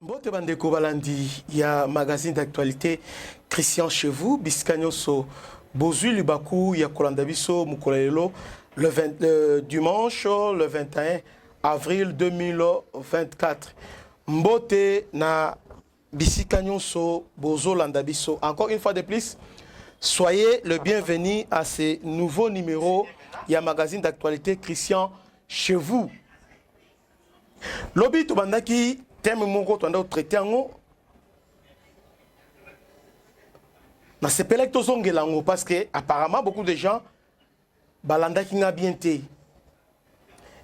Mbote bandeko balandi ya magazine d'actualité Christian chez vous Biscanyoso Bozui Lubaku ya kolanda biso mukolelo le dimanche le 21 avril 2024. Mbote na Biscanyoso Bozo landa biso. Encore une fois de plus, soyez le bienvenu à ce nouveau numéro ya magazine d'actualité Christian chez vous. Lobi to bandaki thème moko to anda traiter ngo na sepelek to zongela ngo parce que apparemment beaucoup de gens balanda ki nga bien té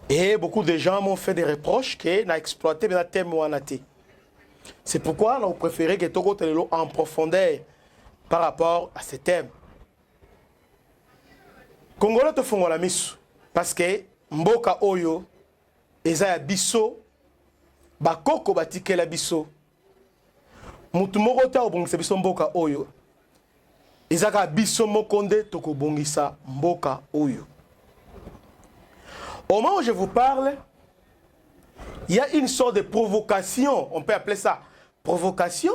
et beaucoup de gens m'ont fait des reproches que na exploité na thème wana té. C'est pourquoi on préféré que toko telelo en profondeur par rapport à ce thème. Congolais to fongola misu parce que mboka oyo eza ya biso bakoko batikela biso mutu moko ta obongisa biso mboka oyo ezaka biso mokonde tokobongisa mboka oyo. Au moment où je vous parle, il y a une sorte de provocation, on peut appeler ça provocation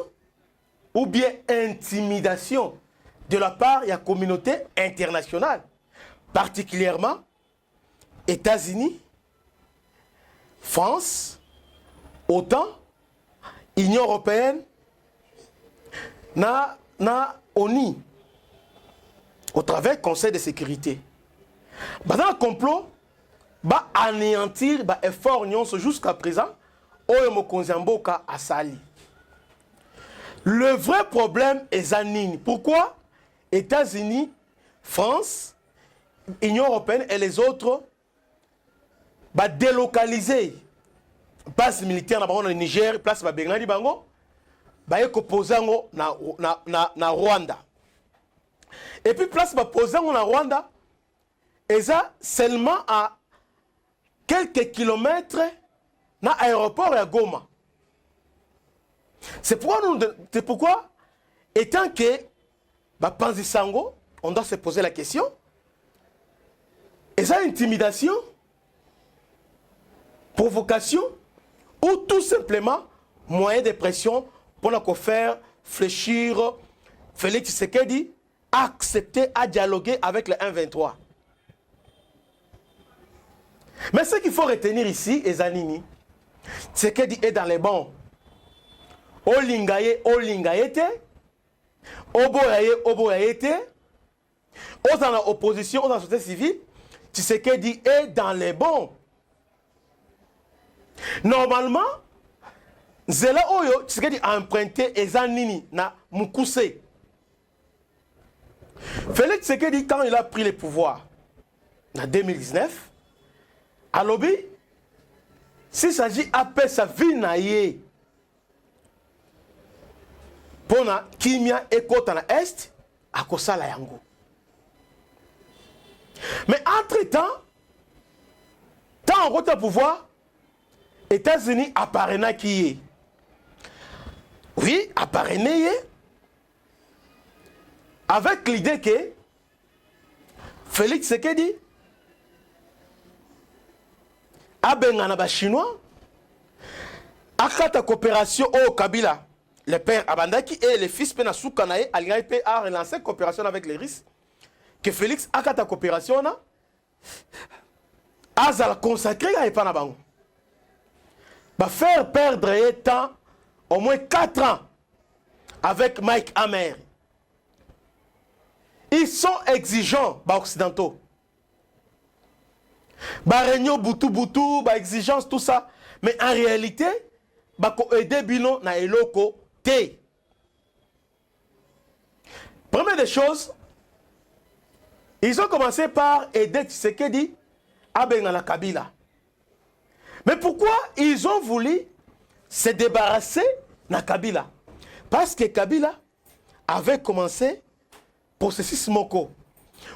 ou bien intimidation de la part de la communauté internationale, particulièrement États-Unis, France, OTAN, Union européenne, na ONU, au travers du Conseil de sécurité. Dans le complot, va anéantir l'effort jusqu'à présent, Oyemokonzamboka Asali. Le vrai problème est Zanini. Pourquoi États-Unis, France, Union européenne et les autres va délocaliser place militaire dans le Niger, place ba Bengali bango, ba yeko pozango na Rwanda. Et puis place ba pozango na Rwanda, et ça seulement à quelques kilomètres na aéroport à Goma. C'est pourquoi étant que ba Panzisango, on doit se poser la question, et ça intimidation, provocation ou tout simplement moyen de pression pour nous faire fléchir Félix Tshisekedi accepter à dialoguer avec le 1-23. Mais ce qu'il faut retenir ici, Ezanini, Tshisekedi est dans les bons. Olingaye te, Oboyaye te, aux dans l'opposition, aux dans la société civile, Tshisekedi est dans les bons. Normalement, Zela Oyo, Tshisekedi a emprunté Ezanini na Mukuse. Félix Tshisekedi, quand il a pris le pouvoir en 2019, à Lobby, s'il s'agit d'appeler sa vie naïe pour na Kimia et Kota na Est, à Kosala Yango. Mais entre-temps, tant on rentre au pouvoir, États-Unis apparaît qui est. Oui, apparaît avec l'idée que Félix Tshisekedi a benganaba chinois akata coopération au Kabila, le père Abandaki et le fils Penasukanae a relancé coopération avec les Russes que Félix akata coopération na azala consacré à Epanabango. Va faire perdre temps au moins 4 ans avec Mike Hammer. Ils sont exigeants, occidentaux. Réunion boutou, exigence, tout ça. Mais en réalité, aider Bino na eloko te. Première des choses, ils ont commencé par aider Tshisekedi à Bengala Kabila. Mais pourquoi ils ont voulu se débarrasser de Kabila? Parce que Kabila avait commencé processus moko.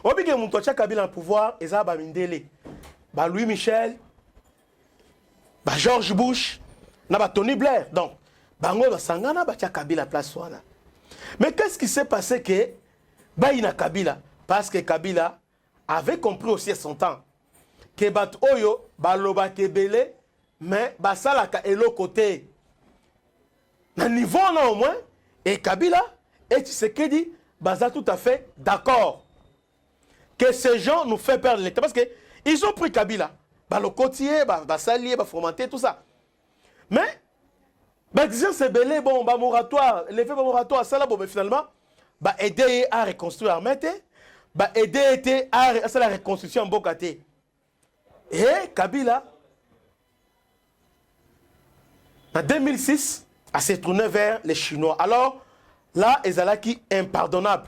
Obi ke mutocha Kabila au pouvoir, eza ba Mindele, ba Louis Michel, ba George Bush, na ba Tony Blair. Donc, bango ba sangana ba tia Kabila place wana. Mais qu'est-ce qui s'est passé que ba ina Kabila? Parce que Kabila avait compris aussi à son temps que bat oyo ba loba kebele mais basalaka elo côté à niveau là au moins, et Kabila et Tshisekedi, baza tout à fait d'accord que ces gens nous font perdre l'État. Parce qu'ils ont pris Kabila, le côtier, salier, formater, tout ça. Mais, disons c'est belé, bon, moratoire, l'effet moratoire, ça là, bon, mais finalement, aider à reconstruire Armete, aider à la reconstruction en Bokate. Et Kabila, en 2006, a se tourné vers les Chinois. Alors, là, ezalaki impardonnable.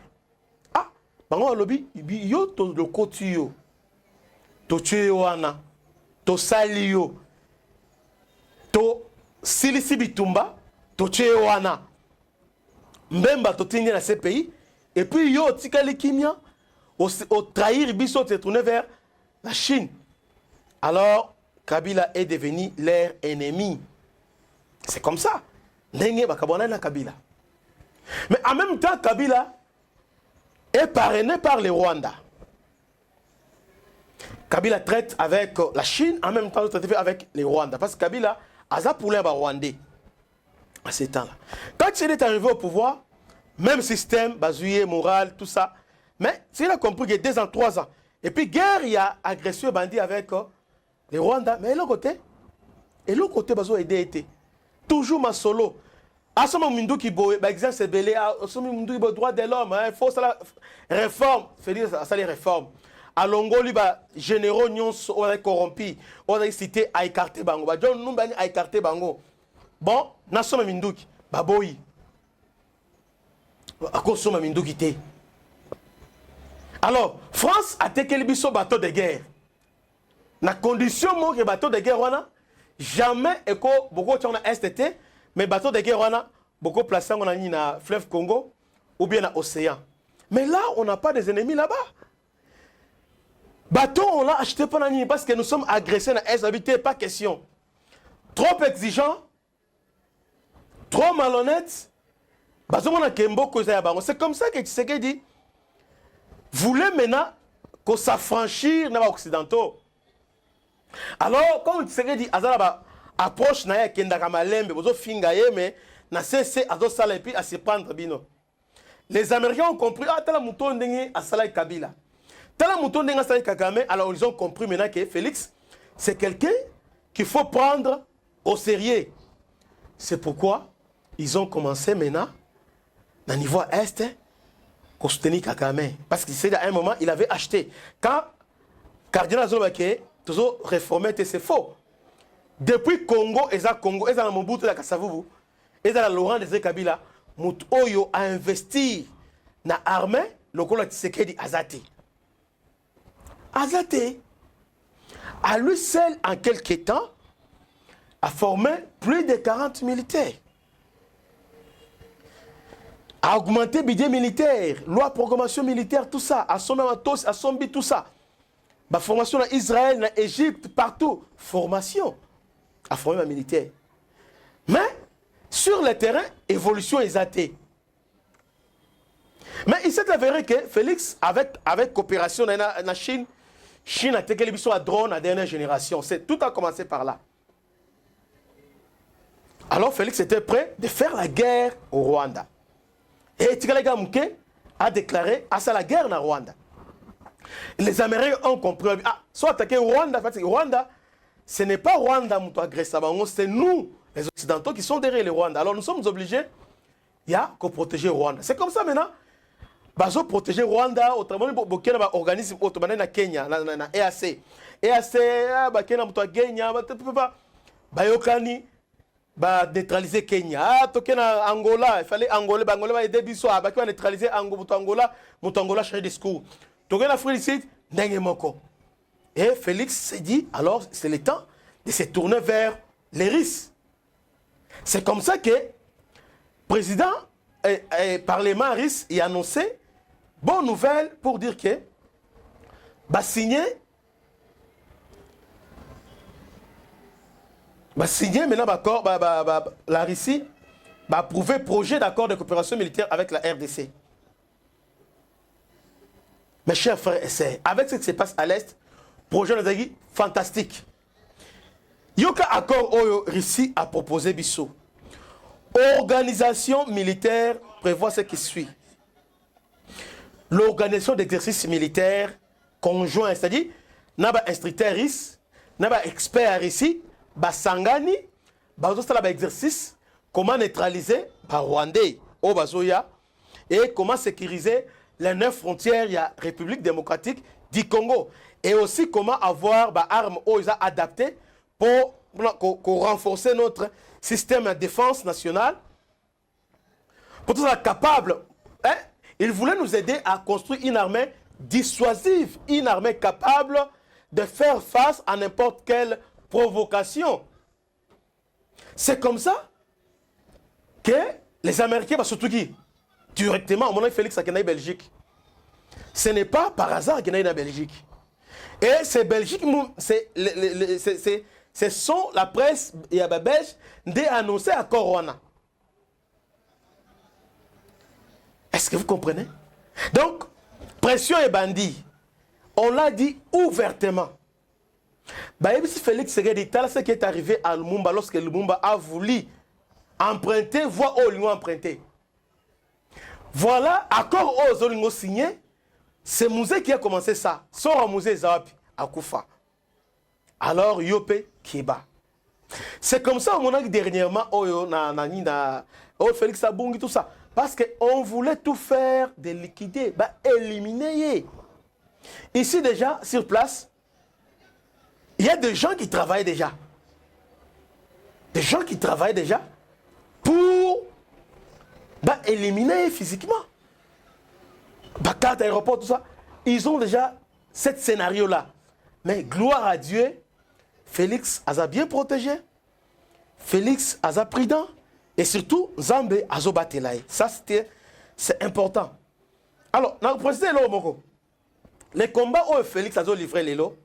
Ah, bango lobby, yo to le kotiyo, to tuewana, to saliyo, to silisi bitumba, to tuewana. Mbemba to tindi na ce pays. Et puis yo tikali kimia, au trahir biso se tourné vers la Chine. Alors, Kabila est devenu leur ennemi. C'est comme ça. Ndenge bakabona na Kabila. Mais en même temps, Kabila est parrainé par le Rwanda. Kabila traite avec la Chine, en même temps, il traite avec les Rwandais. Parce que Kabila a pour les Rwandais à ces temps-là. Quand il est arrivé au pouvoir, même système, basé, moral, tout ça. Mais il a compris qu'il y a 2 ans, 3 ans. Et puis, guerre, il y a agression bandit avec les Rwandais. Mais l'autre côté, bazo aidé. Toujours ma solo. À ce moment où par exemple, c'est belé, à ce moment où il y a droit de l'homme, il faut ça réforme, ça les réformes. À Longo, les généraux ont été corrompus, ont été cités à écarter Bango. John nous a écarté Bango. Bon, Nassau Minduki, Baboyi. À cause de Minduki. Alors, France a été quel bateau de guerre. La condition que le bateau de guerre, jamais éco beaucoup de STT, mais bateau de guerre, on a beaucoup placé dans le fleuve Congo ou bien dans l'océan. Mais là, on n'a pas des ennemis là-bas. Bateau, on l'a acheté pendant parce que nous sommes agressés dans l'Est, pas question. Trop exigeant, trop malhonnête. C'est comme ça que Tshisekedi dit, voulez maintenant qu'on s'affranchisse dans les Occidentaux. Alors, comme Tshisekedi dit, approche na ya kendaka malembe bozo finga ye mais na cesse azo sala et puis à se prendre bino. Les Américains ont compris tala muto ndenge asala Kabila. Tala muto ndenge asala Kagame, alors ils ont compris maintenant que Félix c'est quelqu'un qu'il faut prendre au sérieux. C'est pourquoi ils ont commencé maintenant à niveau est pour soutenir Kagame parce qu'il à un moment il avait acheté quand Cardinal Zolobake toujours réformé c'est faux. Depuis Congo, et dans Mobutu la Kasavubu, et dans Laurent Désiré Kabila, Mutoyo a investi dans l'armée, le Kolo Tshisekedi Azate. Azate, à lui seul, en quelques temps, a formé plus de 40 militaires. A augmenté le budget militaire, loi de programmation militaire, tout ça, à son Amatos, à Sombi, tout ça. La formation en Israël, en Égypte, partout. Formation. À former un militaire. Mais, sur le terrain, évolution est athée. Mais il s'est avéré que Félix, avec coopération dans la Chine, Chine a été à drone à dernière génération. Tout a commencé par là. Alors Félix était prêt de faire la guerre au Rwanda. Et Tigalaga Mouké a déclaré à ça la guerre au Rwanda. Les Américains ont compris. Soit attaquer Rwanda, Rwanda, ce n'est pas Rwanda qui agresse, c'est nous, les Occidentaux, qui sont derrière le Rwanda. Alors nous sommes obligés, il y a qu'à protéger Rwanda. C'est comme ça maintenant. Bazo protéger Rwanda, autrement, il y a un organisme autonome na Kenya, na EAC. EAC, Bakena Moutoua Kenya, Bayokani, neutraliser Kenya. Ah, Tokena Angola, il fallait Angola, Angola, aider Bisso, Bakena neutraliser Angola, Angola, changer discours. Tokena Afrique du Sud, Ndenge Moko. Et Félix s'est dit, alors c'est le temps de se tourner vers les risques. C'est comme ça que le président et Parlement RIS a annoncé bonne nouvelle pour dire que signer maintenant la Russie va approuver projet d'accord de coopération militaire avec la RDC. Mes chers frères et sœurs, avec ce qui se passe à l'Est, projet Nazagi fantastique. Yoka accord Oyo Russie a proposé Bissot. Organisation militaire prévoit ce qui suit. L'organisation d'exercices militaires conjoints, c'est-à-dire, n'a pas instructeur ici, n'a pas expert ici, ba sangani, ba exercice, comment neutraliser ba Rwandais au Bazoya et comment sécuriser les 9 frontières, il y a République démocratique du Congo. Et aussi comment avoir des armes adaptées pour renforcer notre système de défense nationale. Pour tout ça capable, hein, il voulait nous aider à construire une armée dissuasive, une armée capable de faire face à n'importe quelle provocation. C'est comme ça que les Américains, surtout qui directement, au moment où Félix a gagné Belgique, ce n'est pas par hasard qu'il a gagné la Belgique. Et c'est Belgique, ce sont la presse belge d'annoncer à Corona. Est-ce que vous comprenez? Donc, pression et bandit, on l'a dit ouvertement. Si Félix Tshisekedi, ce qui est arrivé à Lumumba lorsque Lumumba a voulu emprunter, voire au lieu emprunter. Voilà, accord aux Olingo signé, c'est Mouzé qui a commencé ça. Sort Mouzé Zawapi, à Koufa. Alors, Yopé, Kiba. C'est comme ça, on a dit dernièrement, Félix Abungi, tout ça. Parce qu'on voulait tout faire de liquider, éliminer. Ici, déjà, sur place, il y a des gens qui travaillent déjà. Des gens qui travaillent déjà pour éliminer physiquement. Carte aéroport, tout ça. Ils ont déjà ce scénario-là. Mais gloire à Dieu, Félix a bien protégé. Félix a prudent. Et surtout, Zambé a batelaï. Ça, c'est important. Alors, dans le processus, les combats où Félix a livré les lots,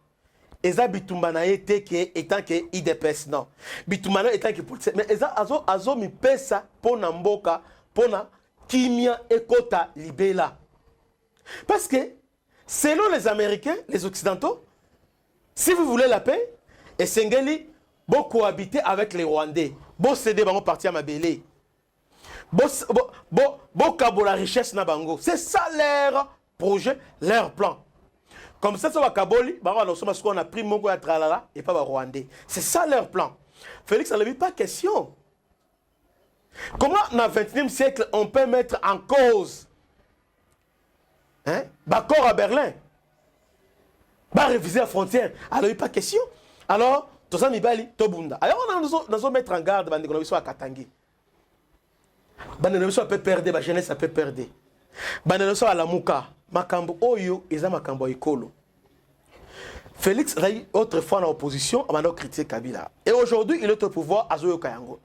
Eza Bitumbana était étant que IDPS, non. Bitumbana étant que politique. Mais Eza azo mi pesa pona mboka, pona kimia ekota libela. Parce que, selon les Américains, les Occidentaux, si vous voulez la paix, et Sengeli, bon cohabiter avec les Rwandais, bon céder bango parti à Mabélé, bon cabo la richesse na bango. C'est ça leur projet, leur plan. Comme ça, ça va Kaboli, on a pris mon tralala et pas Rwandais. C'est ça leur plan. Félix, ça ne pas question. Comment, dans le XXIe siècle, on peut mettre en cause l'accord à Berlin, réviser la frontière? Alors, il n'y a pas question. Alors, tout ça, Mibali, Tobunda. Alors, on a mettre en garde, on a à Katangi. On peut perdre, la jeunesse peut perdre. On a à la Mouka. Makambo Oyo, Eza Makambo Ekolo. Félix, autrefois en opposition, on a critiqué Kabila. Et aujourd'hui, il est au pouvoir à Zoyo Kayango.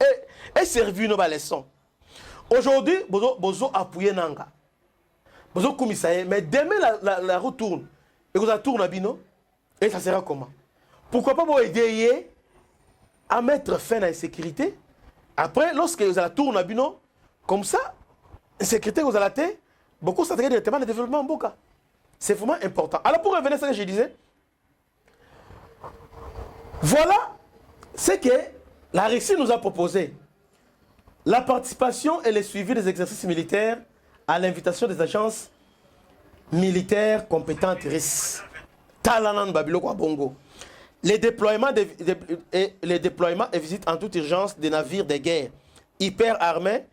Et servi nos leçons. Aujourd'hui, Bozo appuyé Nanga. Bozo Koumisaye, mais demain la retourne. Et vous tourne à Bino. Et ça sera comment? Pourquoi pas vous aider à mettre fin à la sécurité? Après, lorsque vous allez tourner à Bino, comme ça, la sécurité vous allez beaucoup s'attaquer directement au développement en Boka. C'est vraiment important. Alors pour revenir à ce que je disais, voilà ce que la Russie nous a proposé. La participation et le suivi des exercices militaires à l'invitation des agences militaires compétentes russes. Talanan Babilo Bongo. Les déploiements et visites en toute urgence des navires de guerre hyper armés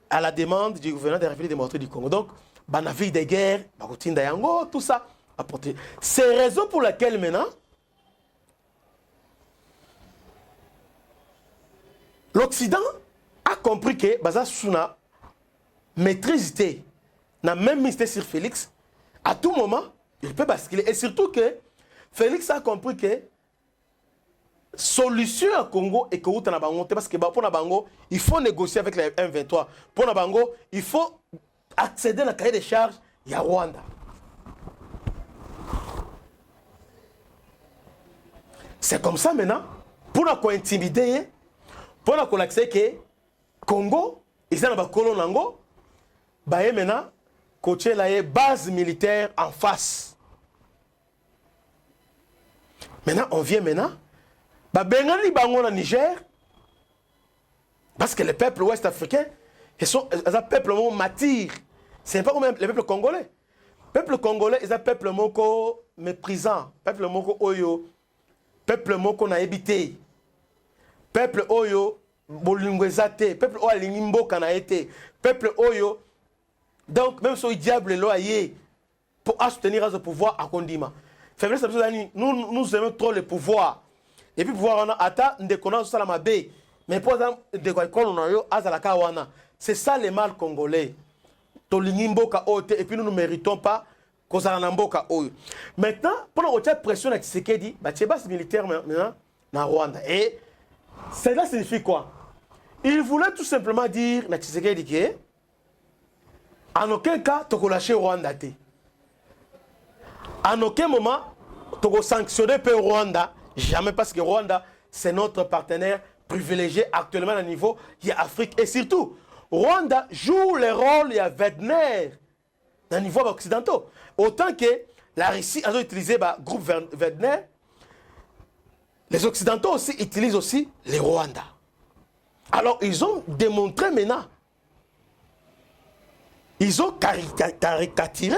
à la demande du gouvernement de la République démocratique du Congo. Donc, navire de guerre, tout ça. C'est la raison pour laquelle maintenant, l'Occident a compris que Baza Souna maîtrise n'a même mis sur Félix. À tout moment, il peut basculer. Et surtout que Félix a compris que solution à Congo et que Nabango, parce que pour Nabango, il faut négocier avec les M23. Pour Nabango, il faut accéder à la cahier des charges, il y a Rwanda. C'est comme ça maintenant, pour nous intimider, pour nous accéder que Congo, ils ont un colon nango, maintenant, côté la base militaire en face. Maintenant, on vient maintenant. Bengali bango na Niger, Parce que les peuples ouest-africains, ils sont un peuple mature. Ce n'est pas comme les peuples congolais. Le peuple congolais, ils sont un peuple méprisant. Peuple oyo. Peuple qu'on a habité. Peuple oyo. Bolingwezate. Peuple oyo lingimbo kana été. Peuple oyo. Donc, même si le diable est loyer pour soutenir le pouvoir à Kondima. Faiblesse, nous aimons trop le pouvoir. Et puis, pouvoir, on a atteint des connaissances à la mabé. Mais pour exemple, c'est ça le mal congolais. Et puis nous ne méritons pas qu'on s'en mboka oyo. Maintenant, pendant que pression à Tshisekedi, il y a des militaires maintenant dans Rwanda. Et cela signifie quoi? Il voulait tout simplement dire à Tshisekedi que en aucun cas, tu vas lâcher Rwanda. En aucun moment, tu vas sanctionner le Rwanda. Jamais, parce que Rwanda, c'est notre partenaire privilégié actuellement à niveau de l'Afrique. Et surtout, Rwanda joue le rôle de Wagner dans le niveau occidental. Autant que la Russie a utilisé le groupe Wagner, les Occidentaux aussi utilisent aussi les Rwandais. Alors, ils ont démontré maintenant, ils ont caricaturé,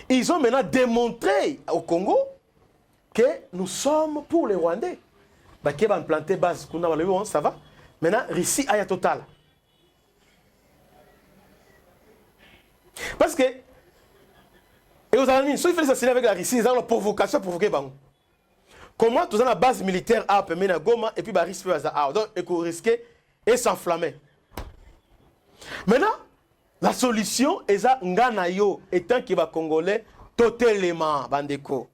ils ont maintenant démontré au Congo que nous sommes pour les Rwandais. Qui va implanter base, ça va. Maintenant, Russie a total. Parce que, et aux Allemands, si ils font assassiner avec la Russie, ils ont la provocation à provoquer. Comment tu as la base militaire à Pemena Goma et puis la Russie peut avoir. Donc, il faut risquer et s'enflammer. Maintenant, la solution est à Nganayo, étant qu'il va congolais totalement, bandeko.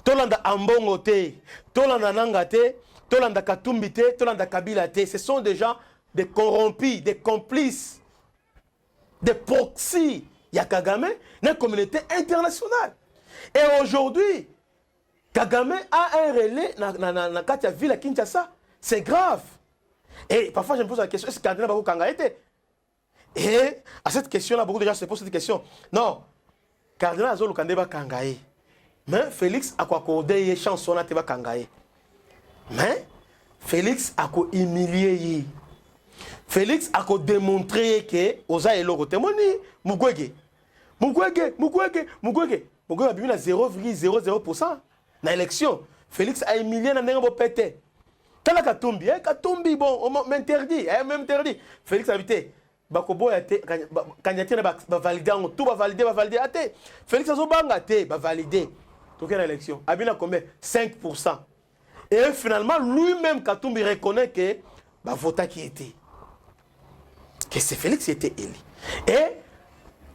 Tolanda Ambongote, Tolanda Nangate, Tolanda Katumbite, Tolanda Kabilate. Ce sont des gens, des corrompus, des complices, des proxys. Il y a Kagame, une communauté internationale. Et aujourd'hui, Kagame a un relais dans la ville à Kinshasa. C'est grave. Et parfois, je me pose la question, est-ce que Cardinal Babou Kanga était? Et à cette question-là, beaucoup de gens se posent cette question. Non, Cardinal Azolo Kandeba Kangaye. Mais Félix a accordé une chanson à Teba Kangaye. Mais Félix a humilié. Félix a démontré que Oza et Loro témoigné. Mugwege a mis 0,00% dans l'élection. Félix a humilié dans l'élection. Tala Katumbi, Katumbi, bon, on m'interdit, m'interdit. Félix a habité. Bakobo a été, candidature va valider, tout va valider, Félix a va valider. Donc, il l'élection. A bien combien? 5%. Et finalement, lui-même, Katumbi reconnaît que bah, vote qui était. Que c'est Félix qui était élu. Et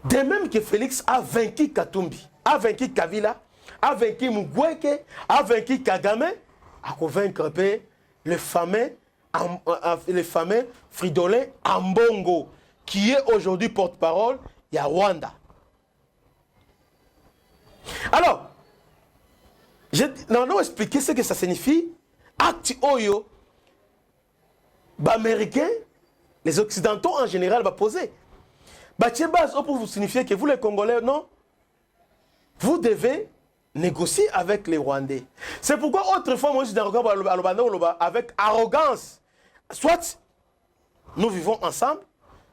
de même que Félix a vaincu Katumbi, a vaincu Kabila, a vaincu Mugweke, a vaincu Kagame, a convaincre le fameux Fridolin Ambongo, qui est aujourd'hui porte-parole, il y a Rwanda. Alors, je vais expliquer ce que ça signifie. Acte Oyo, Américains, les Occidentaux en général, va poser. Pour vous signifier que vous, les Congolais, non, vous devez négocier avec les Rwandais. C'est pourquoi autrefois, moi, je dis avec arrogance. Soit nous vivons ensemble,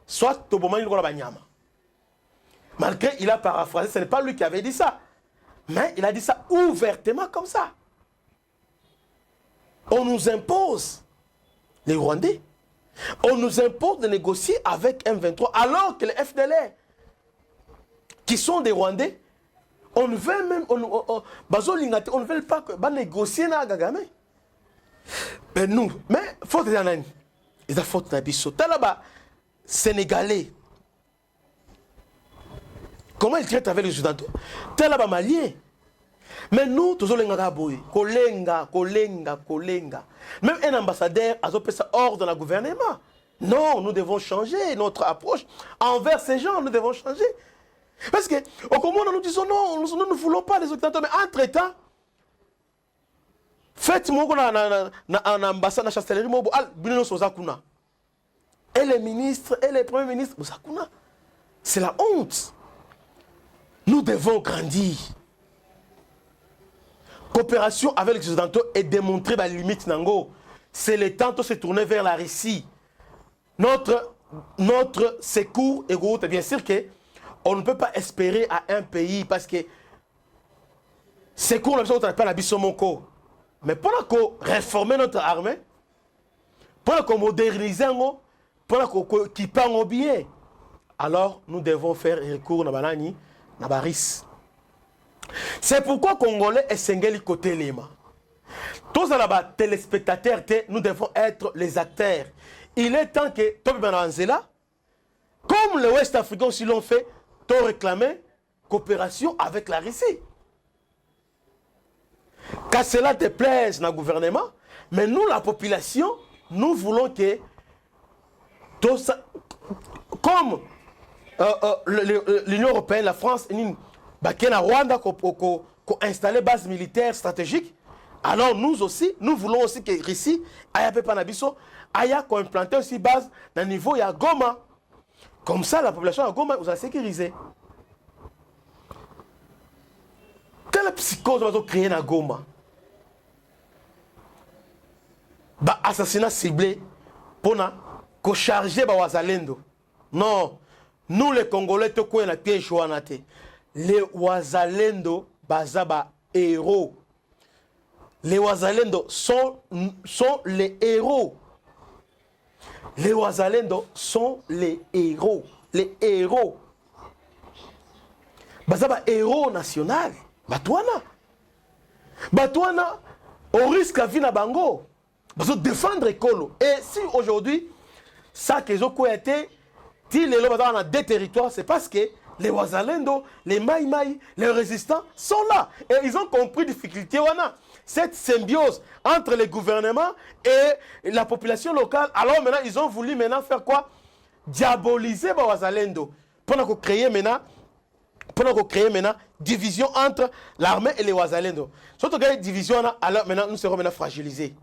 soit Toboma Banyama. Malgré il a paraphrasé, ce n'est pas lui qui avait dit ça. Mais il a dit ça ouvertement comme ça. On nous impose, les Rwandais, on nous impose de négocier avec M23, alors que les FDLR, qui sont des Rwandais, on ne veut même, on ne veut pas négocier avec Kagame. Mais nous, mais faute de l'année, ils ont faute d'Abisso. Là-bas, Sénégalais, comment ils traitent avec les Occidentaux? Là-bas, Maliens. Mais nous, tous les Kolenga. Même un ambassadeur a fait ça hors de la gouvernement. Non, nous devons changer notre approche envers ces gens, nous devons changer. Parce que, au Congo, nous disons non, nous ne voulons pas les Occidentaux, mais entre-temps, faites-moi un ambassade, la chancellerie, et les ministres, et les premiers ministres, c'est la honte. Nous devons grandir. Coopération avec les Occidentaux et démontrer la limite. C'est le temps de se tourner vers la Russie. notre secours est gros. Bien sûr qu'on ne peut pas espérer à un pays parce que secours, on n'a pas la bisomoko. Mais pour réformer notre armée, pour moderniser, pour équiper bien, alors nous devons faire recours à Banani, à Baris. C'est pourquoi Congolais est singeli côté Lima. Tous les téléspectateurs, nous devons être les acteurs. Il est temps que Tobi Bananzela, comme les Ouest-Africains aussi l'ont fait, t'ont réclamé coopération avec la Russie. Car cela te plaise dans le gouvernement, mais nous, la population, nous voulons que, comme l'Union européenne, la France, la Rwanda, qu'on installé base militaire stratégique, alors nous aussi, nous voulons aussi que Russie, aya pe panabiso, aya qu'on implanté aussi base dans le niveau ya Goma. Comme ça, la population à Goma, vous a sécurisé. Quelle psychose va créer dans Goma? Bah, assassinat ciblé pour charger ba wazalendo. Non, nous les Congolais, te quoi na piège wanate. Les wazalendo bazaba héros. Les wazalendo sont les héros. Les wazalendo sont les héros. Les héros. Bazaba héros national. Batouana. Batouana, au risque à vie na bango. Parce que défendre Ekolo. Et si aujourd'hui, ça que ont été, si les gens dans des territoires, c'est parce que les Wazalendo, les Maïmaï, les résistants sont là. Et ils ont compris la difficulté. Cette symbiose entre les gouvernements et la population locale. Alors maintenant, ils ont voulu maintenant faire quoi? Diaboliser les Wazalendo. Pour créer maintenant division entre l'armée et les Wazalendo. Surtout que division, alors maintenant, nous serons maintenant fragilisés.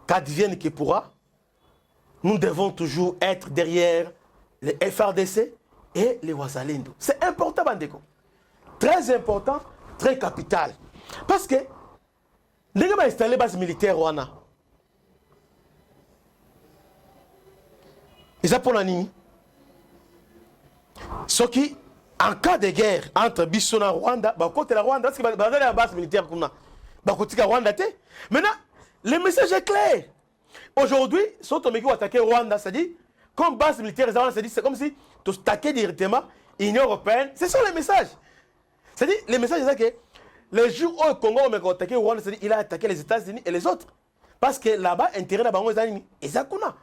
Qu'advienne que pourra, nous devons toujours être derrière les FRDC et les Wazalendo. C'est important, Bandeko. Très important, très capital. Parce que, les gens ont installé base militaire au Rwanda. Et ça pour la nuit. Ce qui, en cas de guerre entre Bissona et Rwanda, côté la Rwanda, parce que la base militaire, côté Rwanda, maintenant, le message est clair. Aujourd'hui, si on veut attaquer Rwanda, c'est-à-dire, comme base militaire, c'est comme si tu attaquais directement l'Union européenne. C'est ça le message. C'est-à-dire, le message c'est que les jours où le Congo a attaqué Rwanda, c'est-à-dire il a attaqué les États-Unis et les autres. Parce que là-bas, intérêt là-bas, les États-Unis, et ça qu'on a.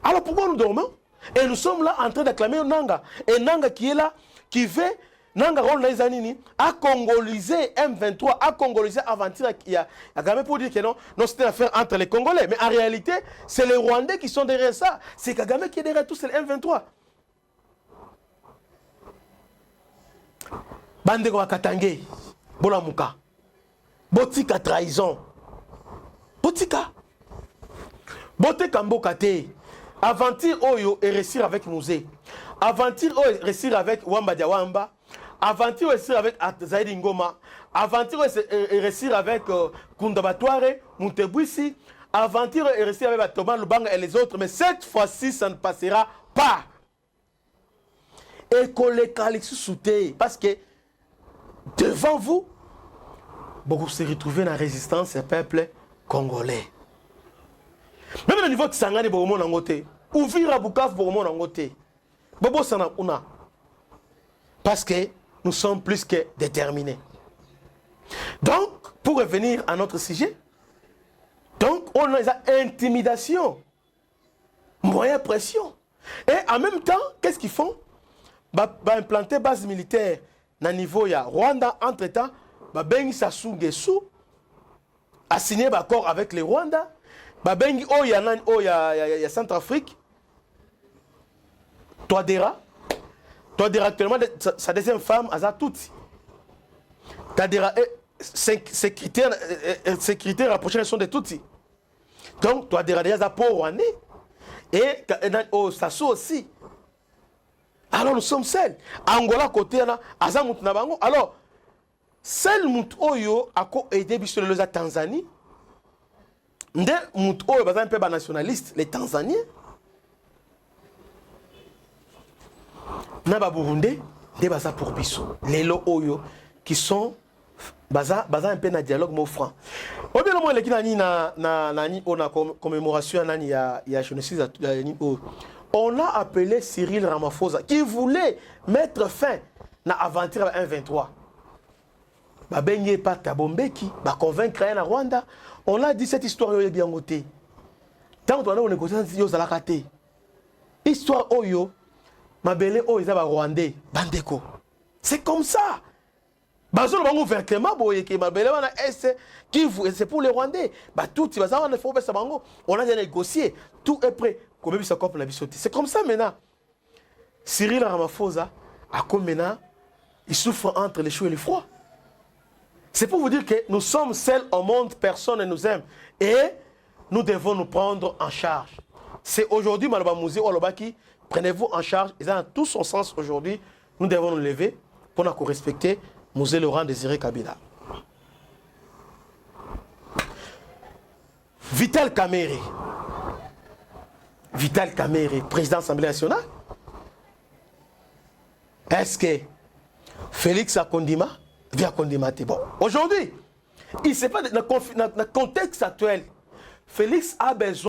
Alors pourquoi nous dormons? Et nous sommes là en train d'acclamer Nanga. Et Nanga qui est là, qui veut, Nanga les Anini, a congoliser M23, a congoliser Aventure. Il y a quand même pour dire que non, c'était une affaire entre les Congolais. Mais en réalité, c'est les Rwandais qui sont derrière ça. C'est Kagame qui est derrière tout, c'est le M23. Bande kwa Katangé, Bolamuka, Botika trahison, Botika, Botika Mbokate, Aventure Oyo et réussir avec Mouzé, Aventure Oyo réussir avec Wamba Diawamba, Aventure réussir avec Zaidi Ngoma, Aventure réussir avec Kundabatouare, Moutebouissi, Aventure réussir avec Thomas Lubanga et les autres, mais cette fois-ci, ça ne passera pas. Et qu'on les calisse sous-té, parce que devant vous, vous se retrouvez dans la résistance des peuples congolais. Même au niveau de Sangani, vous avez un côté. Ouvrir Bukavu, vous avez un côté. Parce que nous sommes plus que déterminés. Donc, pour revenir à notre sujet, donc on a intimidation, moyen pression. Et en même temps, qu'est-ce qu'ils font? Implanter base militaire na niveau ya Rwanda. Entre-temps, Bengi Sassou Nguesso a signé un accord avec les Rwanda. Bengi ya Centrafrique. Touadéra actuellement, sa deuxième femme, Aza Tutsi. Touadéra, ses critères rapprochés sont des Tutsi. Donc, Touadéra déjà pour Rwandais. Et Sassou aussi. Alors nous sommes seuls. Angola côté na Azamout Nabango. Alors, seul Mout Oyo a aidé Bissolo la Tanzanie Nde mutu oyo baza un peu nationaliste, les Tanzaniens. Na ba Burundais, nde baza pour biso. Lelo oyo qui sont baza un peu na dialogue mo franc. Obi le mo leki nani nani ona commémoration nani ya génocide on a appelé Cyril Ramaphosa qui voulait mettre fin na aventure 1-23. Ba benye pa Tabombeki, ba convaincre na Rwanda. On a dit cette histoire est bien notée. Tant qu'on a négocié yo zalaka te. Histoire oyo mabele oyo za ba Rwandais bandeko. C'est comme ça. Bazolo bango ouvertement boye ke mabele wana est qui vous c'est pour les Rwandais. Ba tout si baza wana faut pas bango. On a déjà négocié, tout est prêt. Comme ça coupe la bisoté. C'est comme ça maintenant. Cyril Ramaphosa a comme maintenant il souffre entre les chaud et le froid. C'est pour vous dire que nous sommes seuls au monde, personne ne nous aime. Et nous devons nous prendre en charge. C'est aujourd'hui, Maloba Mouzi Olobaki, prenez-vous en charge. Et dans tout son sens aujourd'hui, nous devons nous lever pour nous respecter Mouzé Laurent Désiré Kabila. Vital Kamerhe. Vital Kamerhe, président de l'Assemblée nationale. Est-ce que Félix Akondima via Condimate? Bon, aujourd'hui, il ne sait pas dans le contexte actuel. Félix a besoin